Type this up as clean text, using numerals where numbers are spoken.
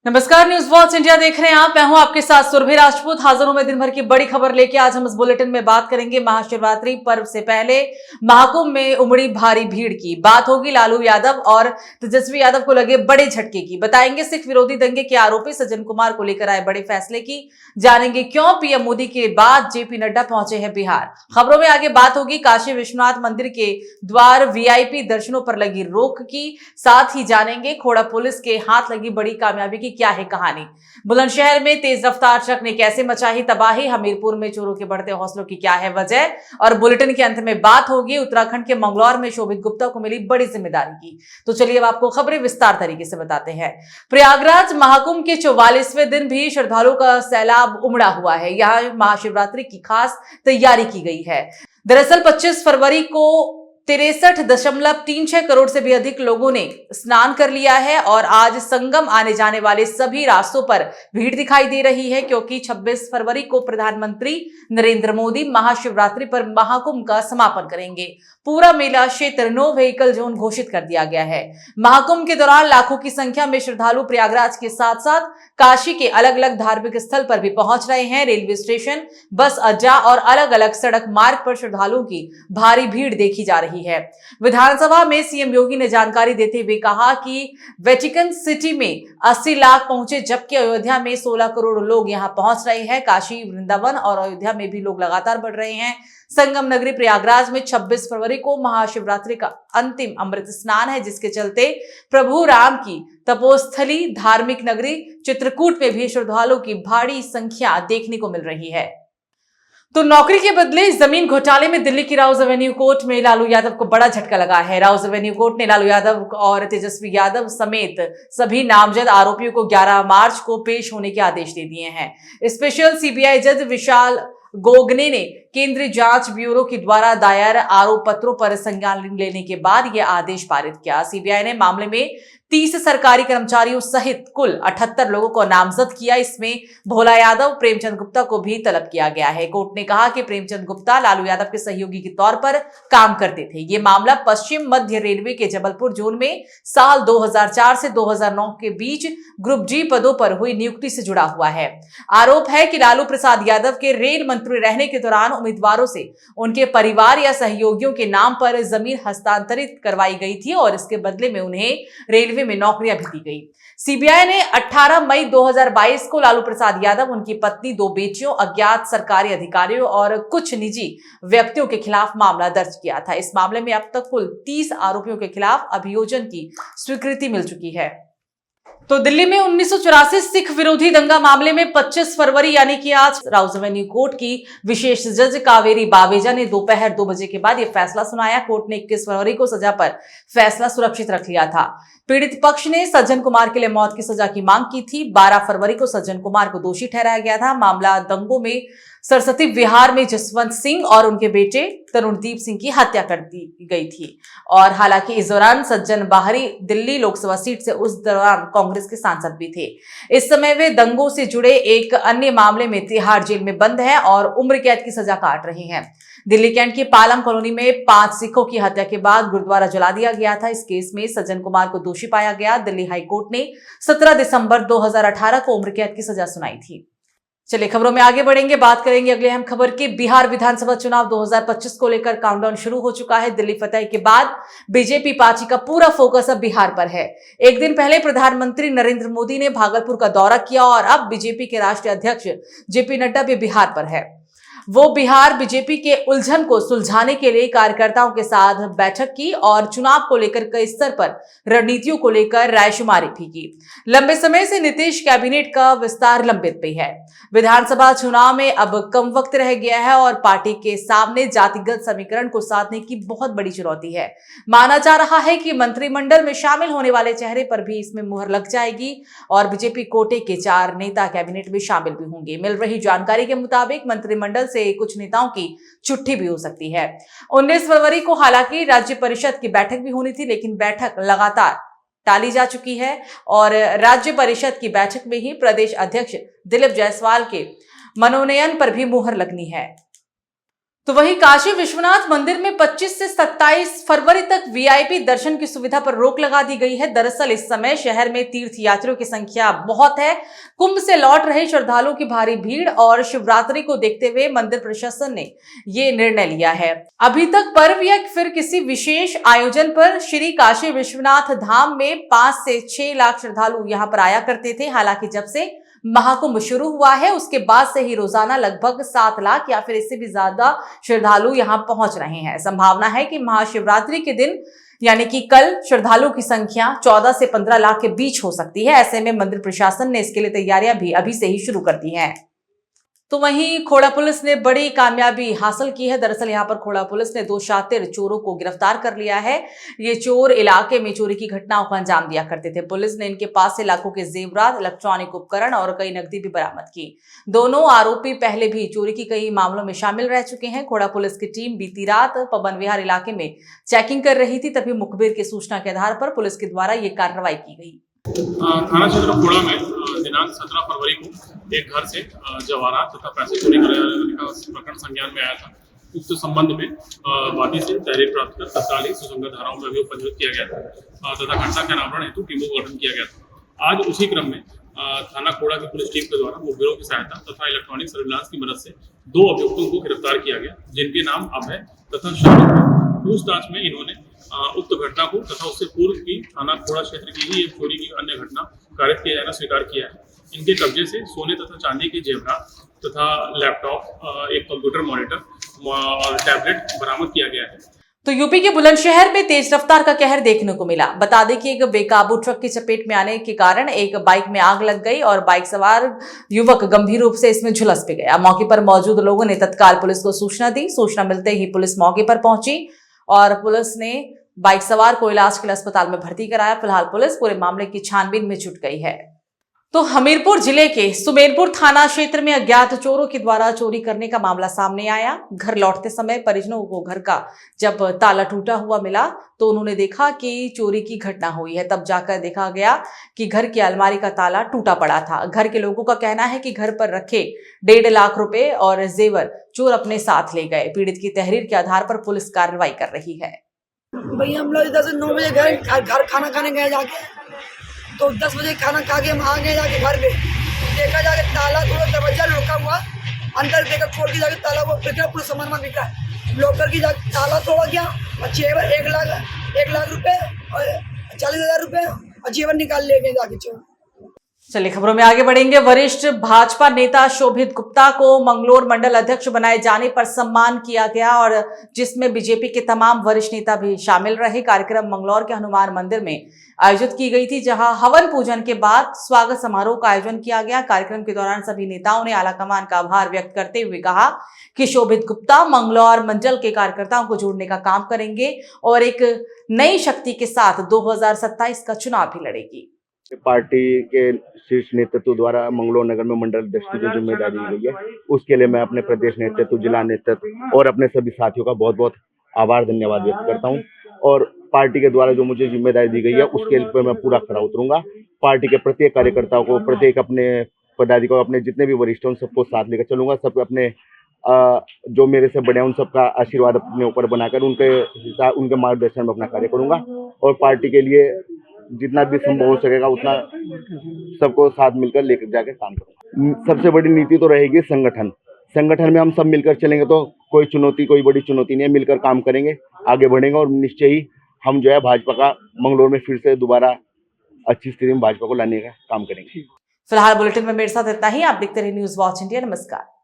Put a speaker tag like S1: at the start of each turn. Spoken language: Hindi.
S1: नमस्कार, न्यूज वॉच इंडिया देख रहे हैं आप। मैं हूं आपके साथ सुरभि राजपूत। हाजिर हूं मैं दिन भर की बड़ी खबर लेके। आज हम इस बुलेटिन में बात करेंगे महाशिवरात्रि पर्व से पहले महाकुंभ में उमड़ी भारी भीड़ की। बात होगी लालू यादव और तेजस्वी यादव को लगे बड़े झटके की। बताएंगे सिख विरोधी दंगे के आरोपी सज्जन कुमार को लेकर आए बड़े फैसले की। जानेंगे क्यों पीएम मोदी के बाद जेपी नड्डा पहुंचे हैं बिहार। खबरों में आगे बात होगी काशी विश्वनाथ मंदिर के द्वार वीआईपी दर्शनों पर लगी रोक की। साथ ही जानेंगे खोड़ा पुलिस के हाथ लगी बड़ी कामयाबी की क्या है कहानी। बुलंदशहर में तेज रफ्तार ट्रक ने कैसे मचाई तबाही। हमीरपुर में चोरों के बढ़ते हौसलों की क्या है वजह। और बुलेटिन के अंत में बात होगी उत्तराखंड के मंगलौर में शोभित गुप्ता को मिली बड़ी जिम्मेदारी की। तो चलिए अब आपको खबरें विस्तार तरीके से बताते हैं। प्रयागराज महाकुंभ के 44वें दिन भी श्रद्धालुओं का सैलाब उमड़ा हुआ है। यहां महाशिवरात्रि की खास तैयारी की गई है। दरअसल 25 फरवरी को 63.36 करोड़ से भी अधिक लोगों ने स्नान कर लिया है और आज संगम आने जाने वाले सभी रास्तों पर भीड़ दिखाई दे रही है, क्योंकि 26 फरवरी को प्रधानमंत्री नरेंद्र मोदी महाशिवरात्रि पर महाकुंभ का समापन करेंगे। पूरा मेला क्षेत्र नो व्हीकल जोन घोषित कर दिया गया है। महाकुंभ के दौरान लाखों की संख्या में श्रद्धालु प्रयागराज के साथ साथ काशी के अलग अलग धार्मिक स्थल पर भी पहुंच रहे हैं। रेलवे स्टेशन, बस अड्डा और अलग अलग सड़क मार्ग पर श्रद्धालुओं की भारी भीड़ देखी जा रही है। विधानसभा में सीएम योगी ने जानकारी देते हुए कहा कि वेटिकन सिटी में 80 लाख पहुंचे, जबकि अयोध्या में 16 करोड़ लोग यहां पहुंच रहे हैं। काशी, वृंदावन और अयोध्या में भी लोग लगातार बढ़ रहे हैं। संगम नगरी प्रयागराज में 26 फरवरी को महाशिवरात्रि का अंतिम अमृत स्नान है, जिसके चलते प्रभु राम की तपोस्थली धार्मिक नगरी चित्रकूट में भी श्रद्धालुओं की भारी संख्या देखने को मिल रही है। तो नौकरी के बदले जमीन घोटाले में दिल्ली की राउज एवेन्यू कोर्ट में लालू यादव को बड़ा झटका लगा है। राउज एवेन्यू कोर्ट ने लालू यादव और तेजस्वी यादव समेत सभी नामजद आरोपियों को 11 मार्च को पेश होने के आदेश दे दिए हैं। स्पेशल सीबीआई जज विशाल गोगने ने केंद्रीय जांच ब्यूरो के द्वारा दायर आरोप पत्रों पर संज्ञान लेने के बाद यह आदेश पारित किया। सीबीआई ने मामले में 30 सरकारी कर्मचारियों सहित कुल 78 लोगों को नामजद किया। इसमें भोला यादव, प्रेमचंद गुप्ता को भी तलब किया गया है। कोर्ट ने कहा कि प्रेमचंद गुप्ता लालू यादव के सहयोगी के तौर पर काम करते थे। ये मामला पश्चिम मध्य रेलवे के जबलपुर जोन में साल 2004 से 2009 के बीच ग्रुप डी पदों पर हुई नियुक्ति से जुड़ा हुआ है। आरोप है कि लालू प्रसाद यादव के रेल मंत्री रहने के दौरान उम्मीदवारों से उनके परिवार या सहयोगियों के नाम पर जमीन हस्तांतरित करवाई गई थी और इसके बदले में उन्हें रेलवे में नौकरियां भी दी गई। सीबीआई ने 18 मई 2022 को लालू प्रसाद यादव, उनकी पत्नी, 2 बेटियों, अज्ञात सरकारी अधिकारियों और कुछ निजी व्यक्तियों के खिलाफ मामला दर्ज किया था। इस मामले में अब तक कुल 30 आरोपियों के खिलाफ अभियोजन की स्वीकृति मिल चुकी है। तो दिल्ली में 1984 सिख विरोधी दंगा मामले में 25 फरवरी यानी कि आज राउज एवेन्यू कोर्ट की विशेष जज कावेरी बावेजा ने दोपहर 2 बजे के बाद यह फैसला सुनाया। कोर्ट ने 21 फरवरी को सजा पर फैसला सुरक्षित रख लिया था। पीड़ित पक्ष ने सज्जन कुमार के लिए मौत की सजा की मांग की थी। 12 फरवरी को सज्जन कुमार को दोषी ठहराया गया था। मामला दंगों में सरस्वती विहार में जसवंत सिंह और उनके बेटे तरुणदीप सिंह की हत्या कर दी गई थी। और हालांकि इस दौरान सज्जन बाहरी दिल्ली लोकसभा सीट से उस दौरान कांग्रेस के सांसद भी थे। इस समय वे दंगों से जुड़े एक अन्य मामले में तिहाड़ जेल में बंद हैं और उम्र कैद की सजा काट रहे हैं। दिल्ली कैंट की पालम कॉलोनी में 5 सिखों की हत्या के बाद गुरुद्वारा जला दिया गया था। इस केस में सज्जन कुमार को दोषी पाया गया। दिल्ली हाईकोर्ट ने 17 दिसंबर 2018 को उम्र कैद की सजा सुनाई थी। चलिए खबरों में आगे बढ़ेंगे, बात करेंगे अगले अहम खबर की। बिहार विधानसभा चुनाव 2025 को लेकर काउंटडाउन शुरू हो चुका है। दिल्ली फतह के बाद बीजेपी पार्टी का पूरा फोकस अब बिहार पर है। एक दिन पहले प्रधानमंत्री नरेंद्र मोदी ने भागलपुर का दौरा किया और अब बीजेपी के राष्ट्रीय अध्यक्ष जेपी नड्डा भी बिहार पर है। वो बिहार बीजेपी के उलझन को सुलझाने के लिए कार्यकर्ताओं के साथ बैठक की और चुनाव को लेकर कई स्तर पर रणनीतियों को लेकर रायशुमारी भी की। लंबे समय से नीतीश कैबिनेट का विस्तार लंबित पे है। विधानसभा चुनाव में अब कम वक्त रह गया है और पार्टी के सामने जातिगत समीकरण को साधने की बहुत बड़ी चुनौती है। माना जा रहा है कि मंत्रिमंडल में शामिल होने वाले चेहरे पर भी इसमें मुहर लग जाएगी और बीजेपी कोटे के 4 नेता कैबिनेट में शामिल भी होंगे। मिल रही जानकारी के मुताबिक मंत्रिमंडल से कुछ नेताओं की छुट्टी भी हो सकती है। 19 फरवरी को हालांकि राज्य परिषद की बैठक भी होनी थी, लेकिन बैठक लगातार टाली जा चुकी है और राज्य परिषद की बैठक में ही प्रदेश अध्यक्ष दिलीप जायसवाल के मनोनयन पर भी मुहर लगनी है। तो वहीं काशी विश्वनाथ मंदिर में 25 से 27 फरवरी तक वीआईपी दर्शन की सुविधा पर रोक लगा दी गई है। दरअसल इस समय शहर में तीर्थ यात्रियों की संख्या बहुत है। कुंभ से लौट रहे श्रद्धालुओं की भारी भीड़ और शिवरात्रि को देखते हुए मंदिर प्रशासन ने ये निर्णय लिया है। अभी तक पर्व या फिर किसी विशेष आयोजन पर श्री काशी विश्वनाथ धाम में 5 से 6 लाख श्रद्धालु यहाँ पर आया करते थे। हालांकि जब से महाकुंभ शुरू हुआ है उसके बाद से ही रोजाना लगभग 7 लाख या फिर इससे भी ज्यादा श्रद्धालु यहां पहुंच रहे हैं। संभावना है कि महाशिवरात्रि के दिन यानी कि कल श्रद्धालुओं की संख्या 14 से 15 लाख के बीच हो सकती है। ऐसे में मंदिर प्रशासन ने इसके लिए तैयारियां भी अभी से ही शुरू कर दी हैं। तो वहीं खोड़ा पुलिस ने बड़ी कामयाबी हासिल की है। दरअसल यहां पर खोड़ा पुलिस ने 2 शातिर चोरों को गिरफ्तार कर लिया है। ये चोर इलाके में चोरी की घटनाओं को अंजाम दिया करते थे। पुलिस ने इनके पास से लाखों के जेवरात, इलेक्ट्रॉनिक उपकरण और कई नकदी भी बरामद की। दोनों आरोपी पहले भी चोरी की कई मामलों में शामिल रह चुके हैं। खोड़ा पुलिस की टीम बीती रात पवन विहार इलाके में चेकिंग कर रही थी, तभी मुखबिर की सूचना के आधार पर पुलिस के द्वारा ये कार्रवाई की गई।
S2: थाना क्षेत्र खोड़ा में दिनांक 17 फरवरी को एक घर से जवाहरात तथा पैसे चोरी करने का प्रकरण संज्ञान में आया था। उक्त संबंध में वादी से तहरीर प्राप्त कर तत्काल ही सुसंगत धाराओं में अभियोग पंजीकृत किया गया तथा घटना के अनावरण हेतु टीमों का गठन किया गया था। आज उसी क्रम में थाना खोड़ा की पुलिस टीम के द्वारा मुखबिरों की सहायता तथा इलेक्ट्रॉनिक सर्विलांस की मदद से 2 अभियुक्तों को गिरफ्तार किया गया, जिनके नाम अभय तथा शाहरुख। पूछताछ में इन्होंने उक्त घटना को तथा उससे पूर्व की थाना खोड़ा क्षेत्र की ही एक चोरी की अन्य घटना कारित किया जाना स्वीकार किया है। इनके कब्जे से सोने तथा चांदी के जेवरात तथा लैपटॉप, एक कंप्यूटर मॉनिटर और टैबलेट बरामद किया गया है।
S1: तो यूपी के बुलंदशहर में तेज रफ्तार का कहर देखने को मिला। बता दें कि एक बेकाबू ट्रक की चपेट में आने के कारण एक बाइक में आग लग गई और बाइक सवार युवक गंभीर रूप से इसमें झुलस पे गया। मौके पर मौजूद लोगों ने तत्काल पुलिस को सूचना दी। सूचना मिलते ही पुलिस मौके पर पहुंची और पुलिस ने बाइक सवार को इलाज के लिए अस्पताल में भर्ती कराया। फिलहाल पुलिस पूरे मामले की छानबीन में जुट गई है। तो हमीरपुर जिले के सुमेरपुर थाना क्षेत्र में अज्ञात चोरों के द्वारा चोरी करने का मामला सामने आया। घर लौटते समय परिजनों को घर का जब ताला टूटा हुआ मिला तो उन्होंने देखा कि चोरी की घटना हुई है। तब जाकर देखा गया कि घर की अलमारी का ताला टूटा पड़ा था। घर के लोगों का कहना है कि घर पर रखे 1.5 लाख रुपए और जेवर चोर अपने साथ ले गए। पीड़ित की तहरीर के आधार पर पुलिस कार्रवाई कर रही है।
S3: भैया हम लोग इधर से 9 बजे घर खाना खाने गए जाके, तो 10 बजे खाना खा के हम आ गए जाके घर पे देखा जाके ताला थोड़ा दरवाजा लुका हुआ, अंदर देखा खोल के जाके ताला वो बिखरा, पूरा सामान में बिखरा। लॉकर की जाके ताला तोड़ा गया और जेवर 1 लाख रुपए और 40,000 रुपए और जेवर निकाल ले गए जाके चोर।
S1: चलिए खबरों में आगे बढ़ेंगे। वरिष्ठ भाजपा नेता शोभित गुप्ता को मंगलौर मंडल अध्यक्ष बनाए जाने पर सम्मान किया गया और जिसमें बीजेपी के तमाम वरिष्ठ नेता भी शामिल रहे। कार्यक्रम मंगलौर के हनुमान मंदिर में आयोजित की गई थी, जहां हवन पूजन के बाद स्वागत समारोह का आयोजन किया गया। कार्यक्रम के दौरान सभी नेताओं ने आलाकमान का आभार व्यक्त करते हुए कहा कि शोभित गुप्ता मंगलौर मंडल के कार्यकर्ताओं को जोड़ने का काम करेंगे और एक नई शक्ति के साथ 2027 का चुनाव भी लड़ेगी।
S4: पार्टी के शीर्ष नेतृत्व द्वारा मंगलौर नगर में मंडल अध्यक्ष की जो जिम्मेदारी दी गई है, उसके लिए मैं अपने प्रदेश नेतृत्व, जिला नेतृत्व और अपने सभी साथियों का बहुत बहुत आभार, धन्यवाद व्यक्त करता हूं। और पार्टी के द्वारा जो मुझे जिम्मेदारी दी गई है उसके लिए मैं पूरा खरा उतरूंगा। पार्टी के प्रत्येक कार्यकर्ताओं को, प्रत्येक अपने पदाधिकारियों, अपने जितने भी वरिष्ठ हैं उन सबको साथ लेकर चलूंगा। सब अपने जो मेरे से बड़े हैं उन सबका आशीर्वाद अपने ऊपर बनाकर उनके मार्गदर्शन में अपना कार्य करूंगा और पार्टी के लिए जितना भी संभव हो सकेगा उतना सबको साथ मिलकर लेकर जाकर काम करूंगा। सबसे बड़ी नीति तो रहेगी संगठन में हम सब मिलकर चलेंगे तो कोई बड़ी चुनौती नहीं है। मिलकर काम करेंगे, आगे बढ़ेंगे और निश्चय ही हम जो है भाजपा का मंगलौर में फिर से दोबारा अच्छी स्थिति में भाजपा को लाने का काम करेंगे।
S1: फिलहाल बुलेटिन में मेरे साथ इतना ही। आप देखते रहिए न्यूज़ वॉच इंडिया। नमस्कार।